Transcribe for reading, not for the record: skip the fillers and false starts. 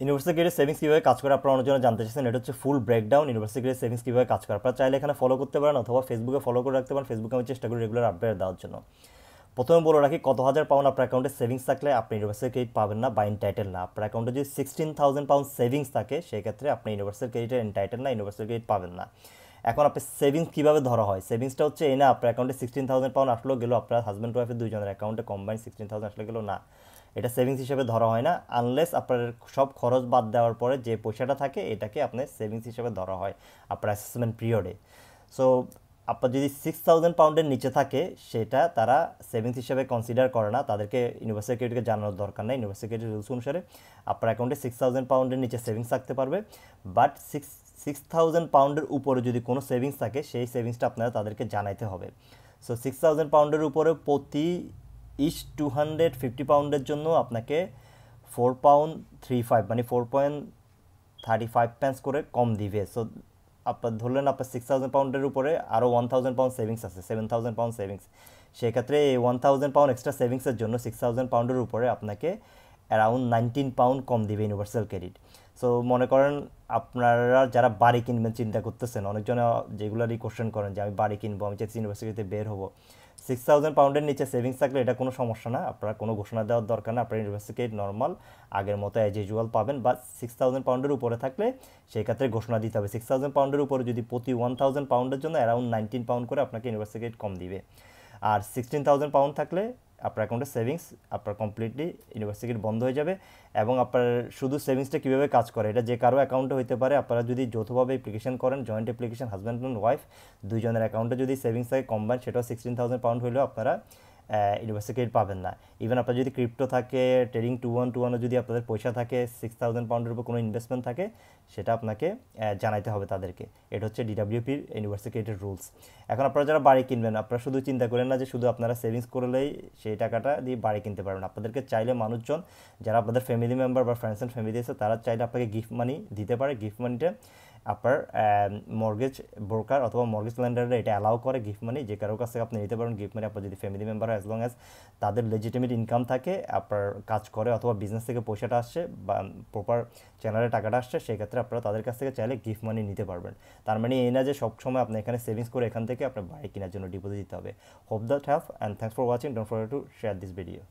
Universal credit savings কীভাবে কাজ করে আপনারা অনেকজন জানতে চাইছেন। এটা হচ্ছে ফুল ব্রেকডাউন ইউনিভার্সাল ক্রেডিট সেভিংস কীভাবে কাজ করে। আপনারা চাইলে এখানে ফলো করতে পারেন অথবা ফেসবুকে ফলো করে রাখতে পারেন। ফেসবুকে আমি চেষ্টা করি রেগুলার আপডেট দেওয়ার জন্য। প্রথমে বলে রাখি, কত হাজার পাউন্ড আপনার অ্যাকাউন্টে সেভিংস থাকলে আপনি ইউনিভার্সাল ক্রেডিট পাবেন না বা এনটাইটেল না। আপনার অ্যাকাউন্টে যদি 16,000 পাউন্ড সেভিংস থাকে সেক্ষেত্রে আপনি ইউনিভার্সাল ক্রেডিটের এনটাইটেল না, ইউনিভার্সাল ক্রেডিট পাবেন না। এখন আপনি সেভিংস কীভাবে ধরা হয়? সেভিংসটা হচ্ছে এই না আপনার অ্যাকাউন্টে 16,000 পাউন্ড আসলো গেলো, আপনার হাজব্যান্ড ওয়াইফের দুইজনের অ্যাকাউন্টে কম্বাইন 16,000 আসলে গেলো না, এটা সেভিংস হিসেবে ধরা হয় না। আনলেস আপনার সব খরচ বাদ দেওয়ার পরে যে পয়সাটা থাকে এটাকে আপনার সেভিংস হিসেবে ধরা হয় আপনার অ্যাসেসমেন্ট পিরিয়ডে। সো আপনার যদি 6,000 পাউন্ডের নিচে থাকে সেটা তারা সেভিংস হিসেবে কনসিডার করে না, তাদেরকে ইউনিভার্সাল ক্রেডিটকে জানানোর দরকার নেই। ইউনিভার্সাল ক্রেডিট রুলস অনুসারে আপনার অ্যাকাউন্টে 6,000 পাউন্ডের নিচে সেভিংস থাকতে পারবে, বাট 6,000 পাউন্ডের উপরে যদি কোনো সেভিংস থাকে সেই সেভিংসটা আপনারা তাদেরকে জানাইতে হবে। সো 6,000 পাউন্ডের উপরে প্রতি 250 পাউন্ডের জন্য আপনাকে 4.35 মানে 4.35 করে কম দিবে। সো আপনার ধরলেন আপনার 6,000 পাউন্ডের উপরে আরও 1,000 পাউন্ড সেভিংস আছে, 7,000 পাউন্ড সেভিংস। সেক্ষেত্রে এই 1,000 পাউন্ড এক্সট্রা সেভিংসের জন্য 6,000 পাউন্ডের উপরে আপনাকে অ্যারাউন্ড 19 পাউন্ড কম দিবে ইউনিভার্সাল ক্রেডিট। সো মনে করেন আপনারা যারা বাড়ি কিনবেন চিন্তা করতেছেন, অনেকজনে যেগুলোরই কোশ্চেন করেন যে আমি বাড়ি কিনবো, আমি চাইছি ইউনিভার্সিটিতে বের হবো। 6,000 পাউন্ডের নিচে সেভিংস থাকলে এটা কোনো সমস্যা না, আপনারা কোনো ঘোষণা দেওয়ার দরকার না, আপনার ইউনিভার্সিটি নর্মাল আগের মতো অ্যাজ ইউজুয়াল পাবেন। বা 6,000 পাউন্ডের উপরে থাকলে সেই ক্ষেত্রে ঘোষণা দিতে হবে। 6,000 পাউন্ডের উপরে যদি প্রতি 1,000 পাউন্ডের জন্য অ্যারাউন্ড 19 পাউন্ড করে আপনাকে ইউনিভার্সিটি কম দিবে। আর 16,000 পাউন্ড থাকলে আপনার অ্যাকাউন্টে সেভিংস আপনার কমপ্লিটলি ইউনিভার্সিটি বন্ধ হয়ে যাবে। এবং আপনার শুধু সেভিংসটা কীভাবে কাজ করে, এটা যে কারো অ্যাকাউন্টে হতে পারে। আপনারা যদি যৌথভাবে অ্যাপ্লিকেশন করেন, joint application, husband and wife দুইজনের অ্যাকাউন্টে যদি সেভিংস থাকে কম্বাইন, সেটাও 16,000 পাউন্ড হলেও আপনারা ইউনিভার্সিটি ক্রেডিট পাবেন না। ইভেন আপনার যদি ক্রিপ্টো থাকে, ট্রেডিং 2-1-2-1 যদি আপনাদের পয়সা থাকে, 6,000 পাউন্ডের উপর কোনো ইনভেস্টমেন্ট থাকে, সেটা আপনাকে জানাইতে হবে তাদেরকে। এটা হচ্ছে ডিডাব্লিউপির ইউনিভার্সিটি ক্রেডিটের রুলস। এখন আপনারা যারা বাড়ি কিনবেন, আপনারা শুধু চিন্তা করেন না যে শুধু আপনারা সেভিংস করলেই সেই টাকাটা দিয়ে বাড়ি কিনতে পারবেন। আপনাদেরকে চাইলে মানুষজন যারা আপনাদের ফ্যামিলি মেম্বার বা ফ্রেন্ডস অ্যান্ড ফ্যামিলি আছে তারা চাইলে আপনাকে গিফট মানি দিতে পারে। গিফট মানিটা আপনার মর্গেজ ব্রোকার অথবা মর্গেজ লেন্ডাররা এটা অ্যালাউ করে গিফট মানি, যে কারোর কাছ থেকে আপনি নিতে পারেন গিফট মানি। আপনার যদি ফ্যামিলি মেম্বার হয়, অ্যাজ লং অ্যাজ তাদের লেজিটিমেট ইনকাম থাকে, আপনার কাজ করে অথবা বিজনেস থেকে পয়সাটা আসছে বা প্রপার চ্যানেলে টাকাটা আসছে, সেক্ষেত্রে আপনারা তাদের কাছ থেকে চাইলে গিফট মানি নিতে পারবেন। তার মানে এই না যে সবসময় আপনি এখানে সেভিংস করে এখান থেকে আপনার বাড়ি কেনার জন্য ডিপোজিট দিতে হবে। Hope that have and thanks for watching. Don't forget to share this video.